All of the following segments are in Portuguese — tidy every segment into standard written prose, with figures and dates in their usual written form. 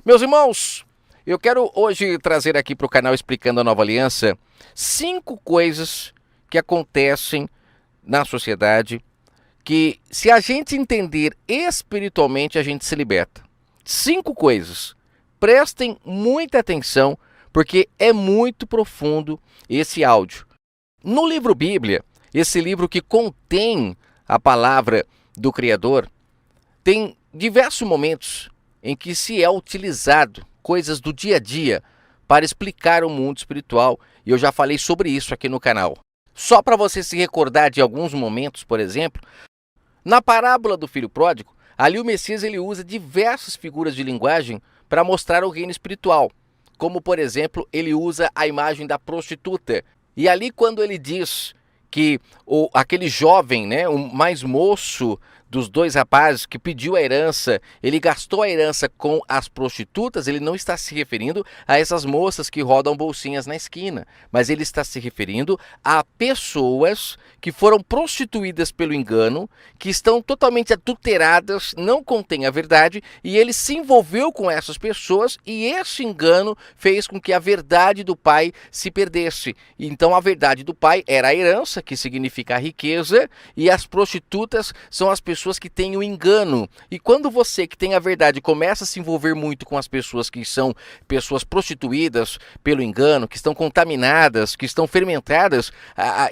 Meus irmãos, eu quero hoje trazer aqui para o canal Explicando a Nova Aliança 5 coisas que acontecem na sociedade que, se a gente entender espiritualmente, a gente se liberta. 5 coisas. Prestem muita atenção, porque é muito profundo esse áudio. No livro Bíblia, esse livro que contém a palavra do Criador, tem diversos momentos em que se é utilizado coisas do dia a dia para explicar o mundo espiritual, e eu já falei sobre isso aqui no canal. Só para você se recordar de alguns momentos, por exemplo, na parábola do filho pródigo, ali o Messias ele usa diversas figuras de linguagem para mostrar o reino espiritual, como por exemplo, ele usa a imagem da prostituta, e ali quando ele diz que aquele jovem, o mais moço dos 2 rapazes que pediu a herança, ele gastou a herança com as prostitutas, ele não está se referindo a essas moças que rodam bolsinhas na esquina, mas ele está se referindo a pessoas que foram prostituídas pelo engano, que estão totalmente adulteradas, não contêm a verdade, e ele se envolveu com essas pessoas e esse engano fez com que a verdade do pai se perdesse. Então a verdade do pai era a herança, que significa a riqueza, e as prostitutas são as pessoas que têm o engano. E quando você que tem a verdade começa a se envolver muito com as pessoas que são pessoas prostituídas pelo engano, que estão contaminadas, que estão fermentadas,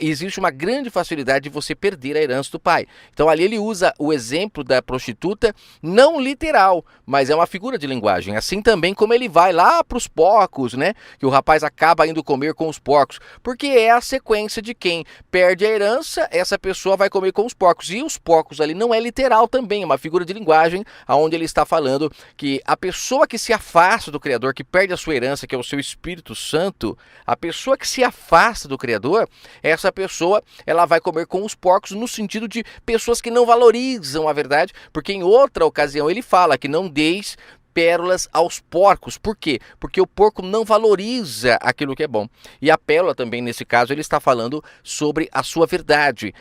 existe uma grande facilidade de você perder a herança do pai. Então ali ele usa o exemplo da prostituta, não literal, mas é uma figura de linguagem. Assim também como ele vai lá para os porcos, que o rapaz acaba indo comer com os porcos, porque é a sequência de quem perde a herança, essa pessoa vai comer com os porcos. E os porcos ali não é literal também, é uma figura de linguagem onde ele está falando que a pessoa que se afasta do Criador, que perde a sua herança, que é o seu Espírito Santo, a pessoa que se afasta do Criador, essa pessoa ela vai comer com os porcos, no sentido de pessoas que não valorizam a verdade, porque em outra ocasião ele fala que não deis pérolas aos porcos. Por quê? Porque o porco não valoriza aquilo que é bom. E a pérola também, nesse caso, ele está falando sobre a sua verdade.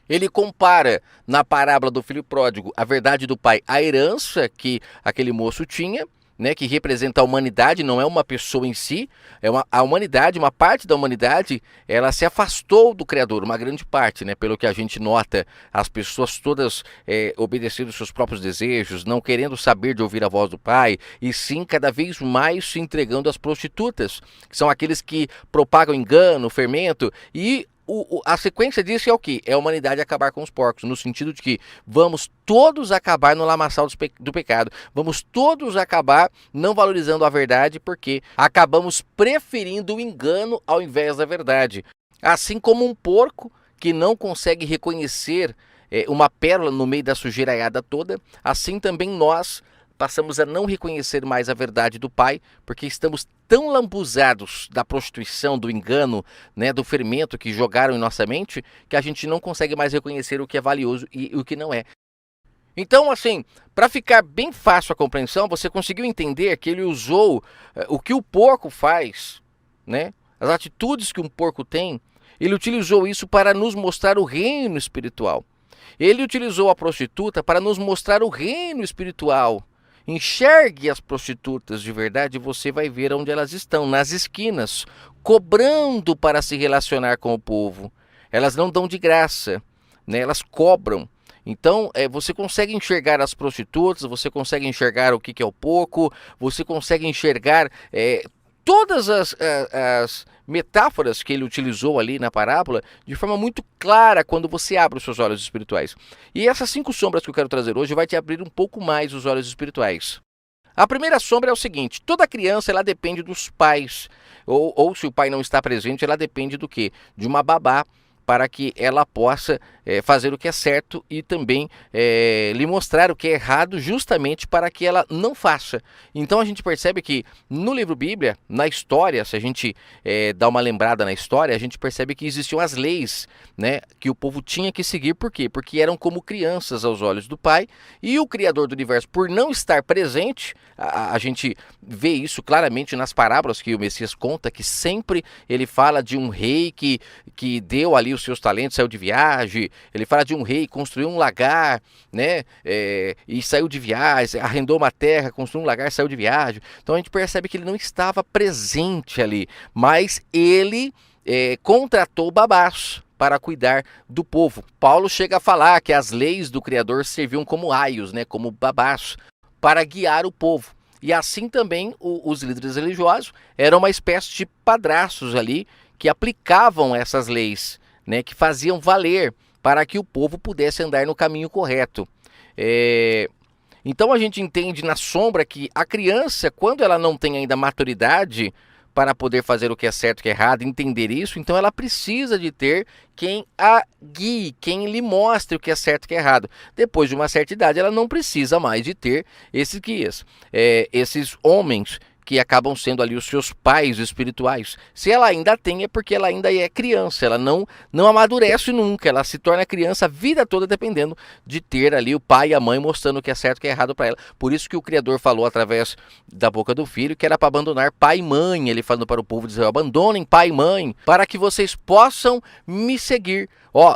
Ele compara na parábola do filho pródigo a verdade do pai, a herança que aquele moço tinha, que representa a humanidade, não é uma pessoa em si, a humanidade, uma parte da humanidade, ela se afastou do Criador, uma grande parte, pelo que a gente nota, as pessoas todas obedecendo seus próprios desejos, não querendo saber de ouvir a voz do Pai, e sim cada vez mais se entregando às prostitutas, que são aqueles que propagam engano, fermento, e a sequência disso é o quê? É a humanidade acabar com os porcos, no sentido de que vamos todos acabar no lamaçal do pecado, vamos todos acabar não valorizando a verdade, porque acabamos preferindo o engano ao invés da verdade. Assim como um porco que não consegue reconhecer uma pérola no meio da sujeiraiada toda, assim também nós passamos a não reconhecer mais a verdade do Pai, porque estamos tão lambuzados da prostituição, do engano, do fermento que jogaram em nossa mente, que a gente não consegue mais reconhecer o que é valioso e o que não é. Então, assim, para ficar bem fácil a compreensão, você conseguiu entender que ele usou o que o porco faz, as atitudes que um porco tem, ele utilizou isso para nos mostrar o reino espiritual. Ele utilizou a prostituta para nos mostrar o reino espiritual. Enxergue as prostitutas de verdade e você vai ver onde elas estão, nas esquinas, cobrando para se relacionar com o povo. Elas não dão de graça, elas cobram. Então, você consegue enxergar as prostitutas, você consegue enxergar o que é o porco, você consegue enxergar todas as metáforas que ele utilizou ali na parábola de forma muito clara quando você abre os seus olhos espirituais. E essas 5 sombras que eu quero trazer hoje vai te abrir um pouco mais os olhos espirituais. A primeira sombra é o seguinte: toda criança ela depende dos pais, ou se o pai não está presente, ela depende do quê? De uma babá, para que ela possa fazer o que é certo e também lhe mostrar o que é errado, justamente para que ela não faça. Então a gente percebe que no livro Bíblia, na história, se a gente dá uma lembrada na história, a gente percebe que existiam as leis, que o povo tinha que seguir. Por quê? Porque eram como crianças aos olhos do Pai, e o Criador do Universo, por não estar presente, a gente vê isso claramente nas parábolas que o Messias conta, que sempre ele fala de um rei que deu ali os seus talentos, saiu de viagem. Ele fala de um rei, construiu um lagar, né? E saiu de viagem, arrendou uma terra, construiu um lagar, saiu de viagem. Então a gente percebe que ele não estava presente ali, mas ele contratou babás para cuidar do povo. Paulo chega a falar que as leis do Criador serviam como aios, né? Como babás, para guiar o povo. E assim também os líderes religiosos eram uma espécie de padrastos ali que aplicavam essas leis, né, que faziam valer para que o povo pudesse andar no caminho correto. Então a gente entende na sombra que a criança, quando ela não tem ainda maturidade para poder fazer o que é certo e o que é errado, entender isso, então ela precisa de ter quem a guie, quem lhe mostre o que é certo e o que é errado. Depois de uma certa idade, ela não precisa mais de ter esses guias, esses homens que acabam sendo ali os seus pais espirituais. Se ela ainda tem, é porque ela ainda é criança, ela não amadurece nunca, ela se torna criança a vida toda dependendo de ter ali o pai e a mãe mostrando o que é certo e o que é errado para ela. Por isso que o Criador falou através da boca do Filho que era para abandonar pai e mãe, ele falando para o povo de Israel, abandonem pai e mãe, para que vocês possam me seguir.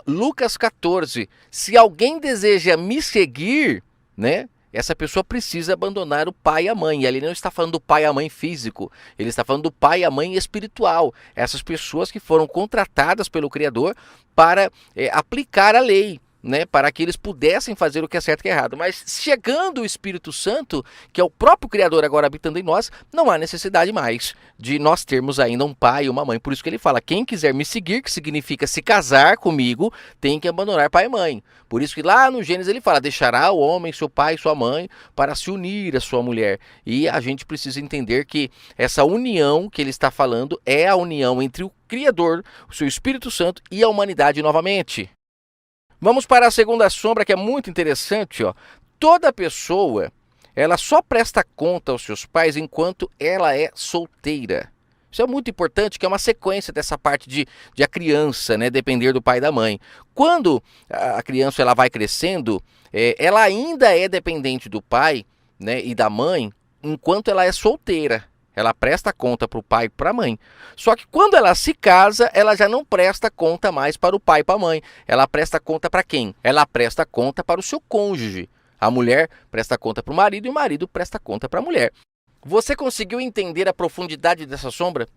Lucas 14, se alguém deseja me seguir, né? Essa pessoa precisa abandonar o pai e a mãe. E ali não está falando do pai e a mãe físico. Ele está falando do pai e a mãe espiritual. Essas pessoas que foram contratadas pelo Criador para aplicar a lei, né, para que eles pudessem fazer o que é certo e o que é errado. Mas chegando o Espírito Santo, que é o próprio Criador agora habitando em nós, não há necessidade mais de nós termos ainda um pai e uma mãe. Por isso que ele fala, quem quiser me seguir, que significa se casar comigo, tem que abandonar pai e mãe. Por isso que lá no Gênesis ele fala, deixará o homem, seu pai e sua mãe, para se unir à sua mulher. E a gente precisa entender que essa união que ele está falando é a união entre o Criador, o seu Espírito Santo e a humanidade novamente. Vamos para a segunda sombra, que é muito interessante. Toda pessoa, ela só presta conta aos seus pais enquanto ela é solteira. Isso é muito importante, que é uma sequência dessa parte de a criança, né, depender do pai e da mãe. Quando a criança ela vai crescendo, ela ainda é dependente do pai, né, e da mãe enquanto ela é solteira. Ela presta conta para o pai e para a mãe. Só que quando ela se casa, ela já não presta conta mais para o pai e para a mãe. Ela presta conta para quem? Ela presta conta para o seu cônjuge. A mulher presta conta para o marido e o marido presta conta para a mulher. Você conseguiu entender a profundidade dessa sombra?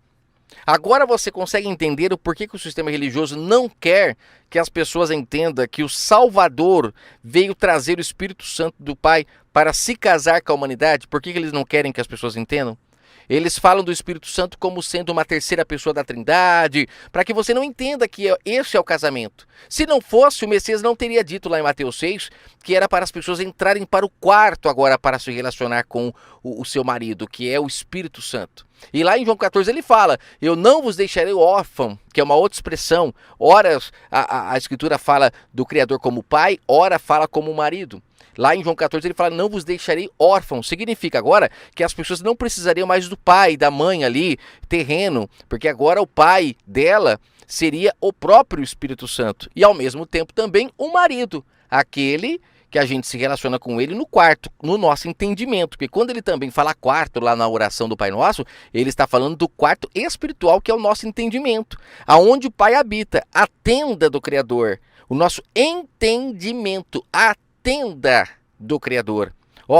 Agora você consegue entender o porquê que o sistema religioso não quer que as pessoas entendam que o Salvador veio trazer o Espírito Santo do Pai para se casar com a humanidade? Por que eles não querem que as pessoas entendam? Eles falam do Espírito Santo como sendo uma terceira pessoa da Trindade, para que você não entenda que esse é o casamento. Se não fosse, o Messias não teria dito lá em Mateus 6 que era para as pessoas entrarem para o quarto agora para se relacionar com o seu marido, que é o Espírito Santo. E lá em João 14 ele fala, eu não vos deixarei órfão, que é uma outra expressão. Ora a Escritura fala do Criador como pai, ora fala como marido. Lá em João 14 ele fala, não vos deixarei órfãos. Significa agora que as pessoas não precisariam mais do pai e da mãe ali, terreno, porque agora o pai dela seria o próprio Espírito Santo. E ao mesmo tempo também o marido, aquele que a gente se relaciona com ele no quarto, no nosso entendimento. Porque quando ele também fala quarto lá na oração do Pai Nosso, ele está falando do quarto espiritual, que é o nosso entendimento, aonde o Pai habita, a tenda do Criador, o nosso entendimento, a tenda do Criador.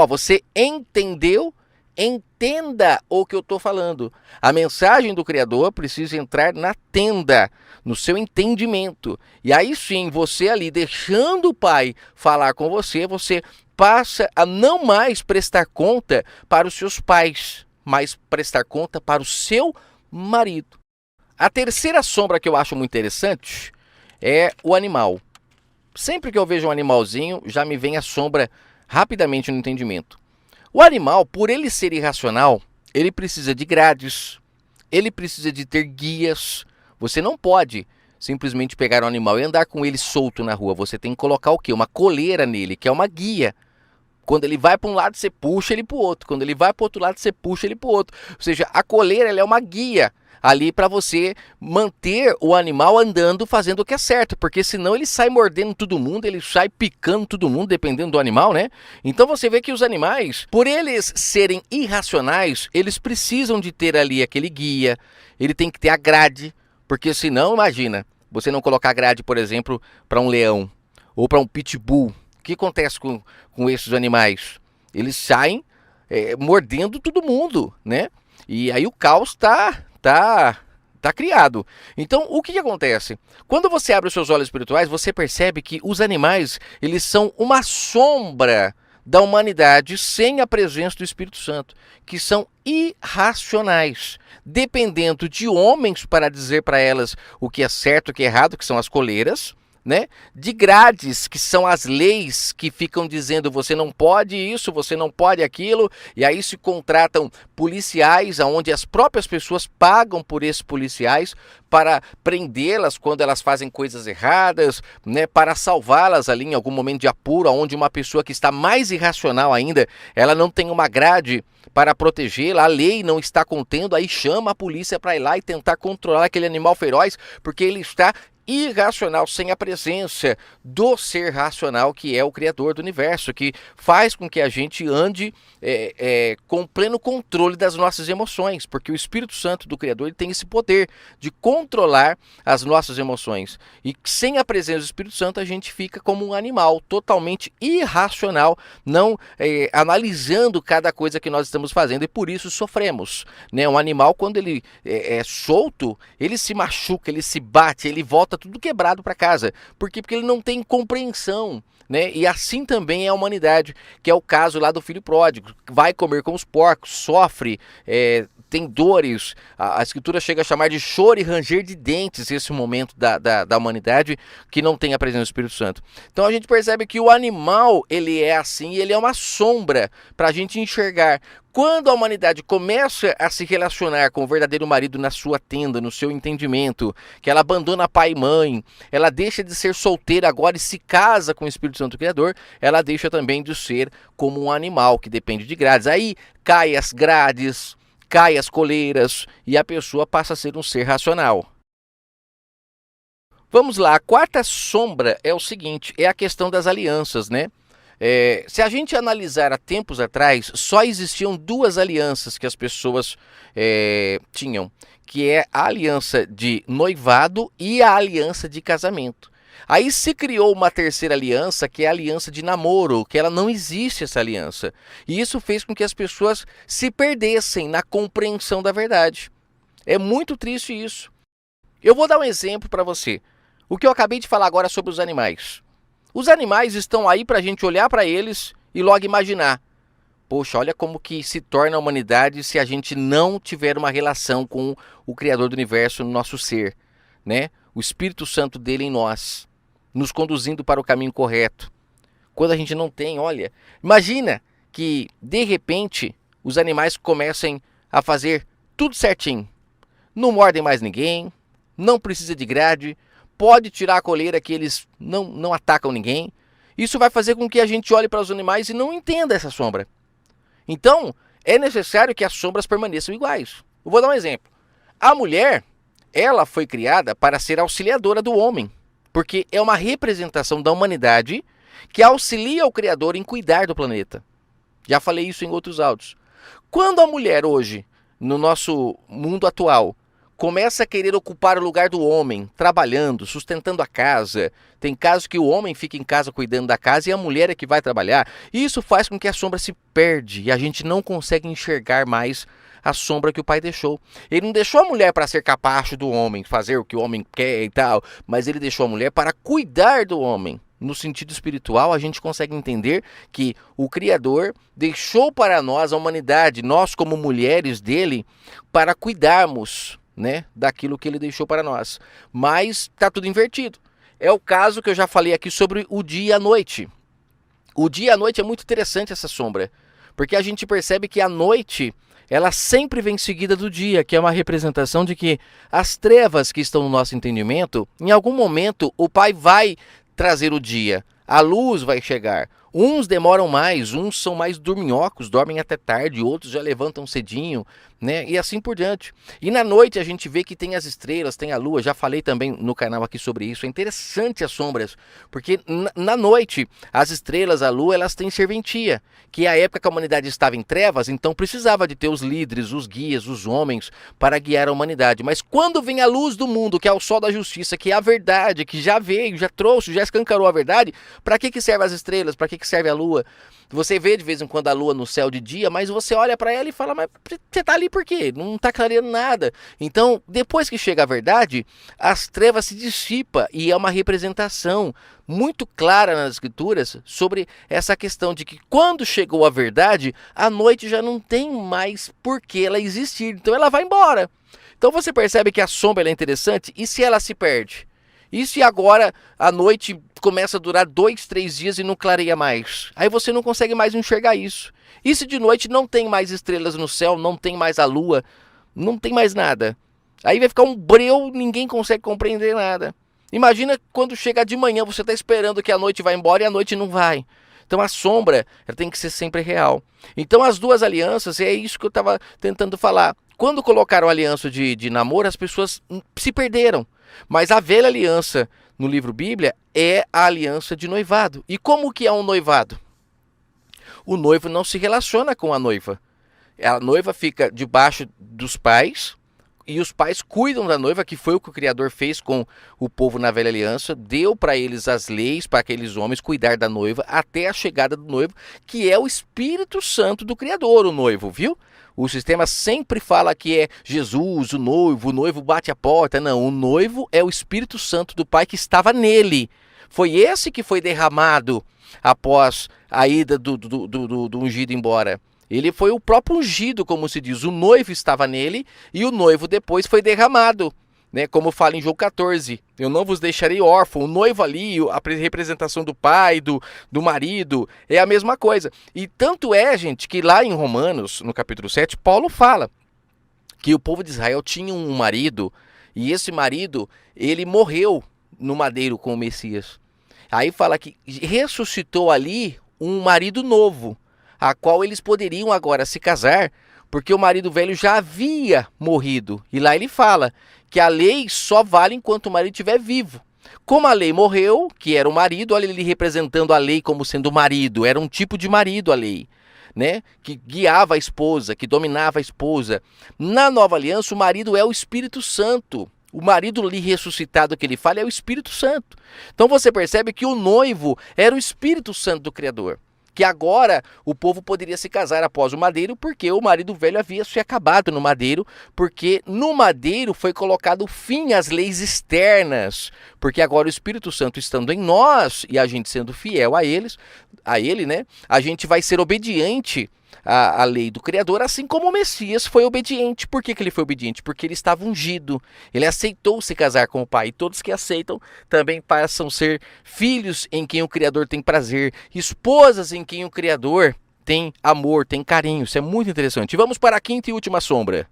Você entendeu? Entenda o que eu estou falando. A mensagem do Criador precisa entrar na tenda, no seu entendimento. E aí sim, você ali, deixando o Pai falar com você, você passa a não mais prestar conta para os seus pais, mas prestar conta para o seu marido. A terceira sombra que eu acho muito interessante é o animal. Sempre que eu vejo um animalzinho, já me vem a sombra rapidamente no entendimento. O animal, por ele ser irracional, ele precisa de grades, ele precisa de ter guias. Você não pode simplesmente pegar um animal e andar com ele solto na rua. Você tem que colocar o quê? Uma coleira nele, que é uma guia. Quando ele vai para um lado, você puxa ele para o outro. Quando ele vai para o outro lado, você puxa ele para o outro. Ou seja, a coleira ela é uma guia ali para você manter o animal andando, fazendo o que é certo, porque senão ele sai mordendo todo mundo, ele sai picando todo mundo, dependendo do animal, né? Então você vê que os animais, por eles serem irracionais, eles precisam de ter ali aquele guia, ele tem que ter a grade, porque senão, imagina, você não colocar grade, por exemplo, para um leão ou para um pitbull. O que acontece com esses animais? Eles saem mordendo todo mundo, né? E aí o caos tá criado. Então, o que acontece? Quando você abre os seus olhos espirituais, você percebe que os animais, eles são uma sombra da humanidade sem a presença do Espírito Santo, que são irracionais, dependendo de homens para dizer para elas o que é certo e o que é errado, que são as coleiras, né? De grades, que são as leis que ficam dizendo você não pode isso, você não pode aquilo, e aí se contratam policiais, onde as próprias pessoas pagam por esses policiais para prendê-las quando elas fazem coisas erradas, né? Para salvá-las ali em algum momento de apuro, onde uma pessoa que está mais irracional ainda, ela não tem uma grade para protegê-la, a lei não está contendo, aí chama a polícia para ir lá e tentar controlar aquele animal feroz, porque ele está irracional, sem a presença do ser racional, que é o Criador do universo, que faz com que a gente ande com pleno controle das nossas emoções, porque o Espírito Santo do Criador ele tem esse poder de controlar as nossas emoções, e sem a presença do Espírito Santo a gente fica como um animal totalmente irracional, não analisando cada coisa que nós estamos fazendo, e por isso sofremos, né? Um animal, quando ele é solto, ele se machuca, ele se bate, ele volta tudo quebrado para casa. Por quê? Porque ele não tem compreensão, né? E assim também é a humanidade, que é o caso lá do filho pródigo, vai comer com os porcos, sofre, tem dores, a Escritura chega a chamar de choro e ranger de dentes esse momento da humanidade que não tem a presença do Espírito Santo. Então a gente percebe que o animal, ele é assim, ele é uma sombra para a gente enxergar. Quando a humanidade começa a se relacionar com o verdadeiro marido na sua tenda, no seu entendimento, que ela abandona pai e mãe, ela deixa de ser solteira agora e se casa com o Espírito Santo Criador, ela deixa também de ser como um animal que depende de grades. Aí cai as grades, cai as coleiras e a pessoa passa a ser um ser racional. Vamos lá, a quarta sombra é o seguinte, é a questão das alianças, né? Se a gente analisar há tempos atrás, só existiam duas alianças que as pessoas tinham, que é a aliança de noivado e a aliança de casamento. Aí se criou uma terceira aliança, que é a aliança de namoro, que ela não existe essa aliança. E isso fez com que as pessoas se perdessem na compreensão da verdade. É muito triste isso. Eu vou dar um exemplo para você. O que eu acabei de falar agora sobre os animais. Os animais estão aí para a gente olhar para eles e logo imaginar. Poxa, olha como que se torna a humanidade se a gente não tiver uma relação com o Criador do Universo no nosso ser, né? O Espírito Santo dele em nós, nos conduzindo para o caminho correto. Quando a gente não tem, olha, imagina que de repente os animais comecem a fazer tudo certinho. Não mordem mais ninguém, não precisa de grade, pode tirar a coleira que eles não atacam ninguém. Isso vai fazer com que a gente olhe para os animais e não entenda essa sombra. Então, é necessário que as sombras permaneçam iguais. Eu vou dar um exemplo. A mulher, ela foi criada para ser auxiliadora do homem, porque é uma representação da humanidade que auxilia o Criador em cuidar do planeta. Já falei isso em outros áudios. Quando a mulher hoje, no nosso mundo atual, começa a querer ocupar o lugar do homem, trabalhando, sustentando a casa. Tem casos que o homem fica em casa cuidando da casa e a mulher é que vai trabalhar. E isso faz com que a sombra se perde e a gente não consegue enxergar mais a sombra que o pai deixou. Ele não deixou a mulher para ser capacho do homem, fazer o que o homem quer e tal, mas ele deixou a mulher para cuidar do homem. No sentido espiritual, a gente consegue entender que o Criador deixou para nós, a humanidade, nós como mulheres dele, para cuidarmos, né, daquilo que ele deixou para nós. Mas está tudo invertido. É o caso que eu já falei aqui sobre o dia e a noite. O dia e a noite é muito interessante essa sombra, porque a gente percebe que a noite, ela sempre vem seguida do dia, que é uma representação de que as trevas que estão no nosso entendimento, em algum momento o Pai vai trazer o dia, a luz vai chegar, Uns demoram mais, uns são mais dorminhocos, dormem até tarde, outros já levantam cedinho, né? E assim por diante. E na noite a gente vê que tem as estrelas, tem a lua, já falei também no canal aqui sobre isso. É interessante as sombras, porque na noite as estrelas, a lua, elas têm serventia, que é a época que a humanidade estava em trevas, então precisava de ter os líderes, os guias, os homens para guiar a humanidade. Mas quando vem a luz do mundo, que é o sol da justiça, que é a verdade, que já veio, já trouxe, já escancarou a verdade, para que serve as estrelas? Para que serve a lua? Você vê de vez em quando a lua no céu de dia, mas você olha para ela e fala, mas você tá ali por quê? Não tá clareando nada. Então, depois que chega a verdade, as trevas se dissipam e é uma representação muito clara nas escrituras sobre essa questão de que quando chegou a verdade, a noite já não tem mais por que ela existir. Então ela vai embora. Então você percebe que a sombra é interessante e se ela se perde? E se agora a noite começa a durar 2, 3 dias e não clareia mais? Aí você não consegue mais enxergar isso. E se de noite não tem mais estrelas no céu, não tem mais a lua, não tem mais nada? Aí vai ficar um breu, ninguém consegue compreender nada. Imagina quando chega de manhã, você está esperando que a noite vai embora e a noite não vai. Então a sombra ela tem que ser sempre real. Então as duas alianças, é isso que eu estava tentando falar. Quando colocaram a aliança de namoro, as pessoas se perderam. Mas a velha aliança no livro Bíblia é a aliança de noivado. E como que é um noivado? O noivo não se relaciona com a noiva. A noiva fica debaixo dos pais e os pais cuidam da noiva, que foi o que o Criador fez com o povo na velha aliança. Deu para eles as leis, para aqueles homens cuidar da noiva até a chegada do noivo, que é o Espírito Santo do Criador, o noivo, viu? O sistema sempre fala que é Jesus, o noivo bate a porta. Não, o noivo é o Espírito Santo do Pai que estava nele. Foi esse que foi derramado após a ida do ungido embora. Ele foi o próprio ungido, como se diz. O noivo estava nele e o noivo depois foi derramado. Né, como fala em João 14, eu não vos deixarei órfão. O noivo ali, a representação do pai, do marido, é a mesma coisa. E tanto é, gente, que lá em Romanos, no capítulo 7, Paulo fala que o povo de Israel tinha um marido, e esse marido, ele morreu no madeiro com o Messias. Aí fala que ressuscitou ali um marido novo, a qual eles poderiam agora se casar, porque o marido velho já havia morrido. E lá ele fala que a lei só vale enquanto o marido estiver vivo. Como a lei morreu, que era o marido, olha ele representando a lei como sendo o marido, era um tipo de marido a lei, né? Que guiava a esposa, que dominava a esposa. Na nova aliança, o marido é o Espírito Santo. O marido ali ressuscitado que ele fala é o Espírito Santo. Então você percebe que o noivo era o Espírito Santo do Criador. Que agora o povo poderia se casar após o madeiro, porque o marido velho havia se acabado no madeiro, porque no madeiro foi colocado fim às leis externas, porque agora o Espírito Santo estando em nós e a gente sendo fiel a ele, né, a gente vai ser obediente à lei do Criador, assim como o Messias foi obediente. Por que ele foi obediente? Porque ele estava ungido, ele aceitou se casar com o Pai, e todos que aceitam também passam a ser filhos em quem o Criador tem prazer, esposas em quem o Criador tem amor, tem carinho. Isso é muito interessante. E vamos para a quinta e última sombra.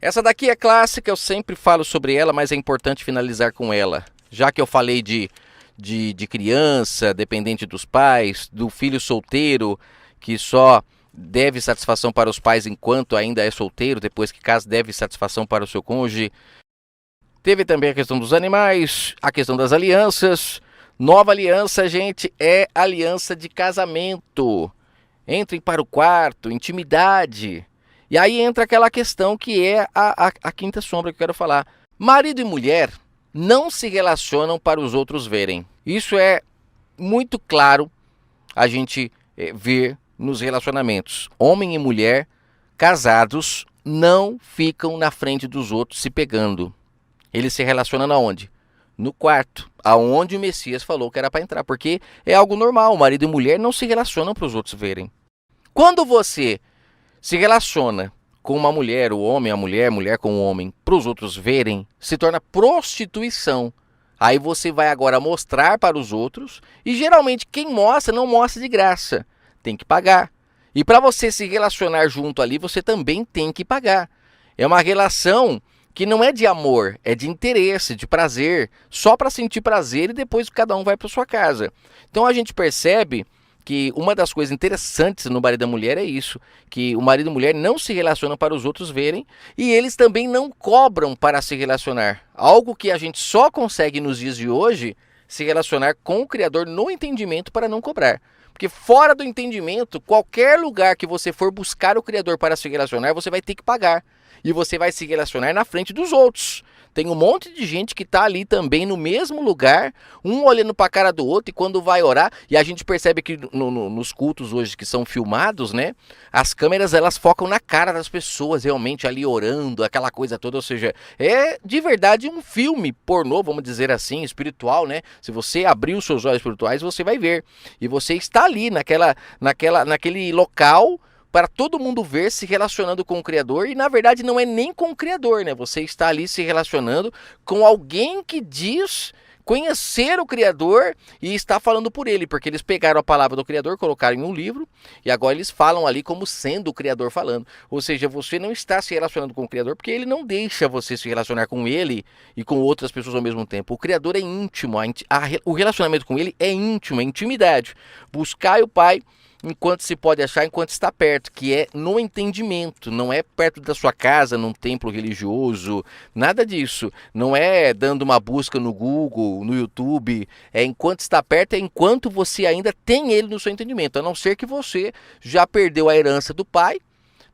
Essa daqui é clássica, eu sempre falo sobre ela, mas é importante finalizar com ela. Já que eu falei de criança, dependente dos pais, do filho solteiro, que só deve satisfação para os pais enquanto ainda é solteiro, depois que casa deve satisfação para o seu cônjuge. Teve também a questão dos animais, a questão das alianças. Nova aliança, gente, é aliança de casamento. Entrem para o quarto, intimidade. E aí entra aquela questão que é a quinta sombra que eu quero falar. Marido e mulher não se relacionam para os outros verem. Isso é muito claro a gente ver nos relacionamentos. Homem e mulher casados não ficam na frente dos outros se pegando. Eles se relacionam aonde? No quarto, aonde o Messias falou que era para entrar, porque é algo normal. Marido e mulher não se relacionam para os outros verem. Quando você se relaciona com uma mulher, o homem, a mulher com o homem, para os outros verem, se torna prostituição. Aí você vai agora mostrar para os outros, e geralmente quem mostra não mostra de graça. Tem que pagar. E para você se relacionar junto ali, você também tem que pagar. É uma relação que não é de amor, é de interesse, de prazer, só para sentir prazer e depois cada um vai para sua casa. Então a gente percebe que uma das coisas interessantes no marido e da mulher é isso, que o marido e a mulher não se relacionam para os outros verem e eles também não cobram para se relacionar. Algo que a gente só consegue nos dias de hoje se relacionar com o Criador no entendimento para não cobrar. Porque fora do entendimento, qualquer lugar que você for buscar o Criador para se relacionar, você vai ter que pagar. E você vai se relacionar na frente dos outros. Tem um monte de gente que está ali também no mesmo lugar, um olhando para a cara do outro, e quando vai orar, e a gente percebe que nos cultos hoje que são filmados, né, as câmeras elas focam na cara das pessoas realmente ali orando, aquela coisa toda, ou seja, é de verdade um filme pornô, vamos dizer assim, espiritual, né? Se você abrir os seus olhos espirituais, você vai ver. E você está ali naquele local para todo mundo ver se relacionando com o Criador, e na verdade não é nem com o Criador, né? Você está ali se relacionando com alguém que diz conhecer o Criador e está falando por ele, porque eles pegaram a palavra do Criador, colocaram em um livro e agora eles falam ali como sendo o Criador falando. Ou seja, você não está se relacionando com o Criador porque ele não deixa você se relacionar com ele e com outras pessoas ao mesmo tempo. O Criador é íntimo, o relacionamento com ele é íntimo, é intimidade. Buscai o Pai enquanto se pode achar, enquanto está perto, que é no entendimento, não é perto da sua casa, num templo religioso, nada disso. Não é dando uma busca no Google, no YouTube, é enquanto está perto, é enquanto você ainda tem ele no seu entendimento, a não ser que você já perdeu a herança do pai,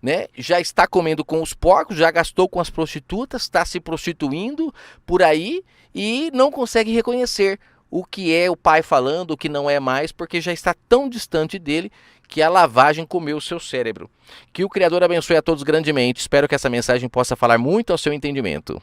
né? Já está comendo com os porcos, já gastou com as prostitutas, está se prostituindo por aí e não consegue reconhecer o que é o pai falando, o que não é mais, porque já está tão distante dele que a lavagem comeu o seu cérebro. Que o Criador abençoe a todos grandemente. Espero que essa mensagem possa falar muito ao seu entendimento.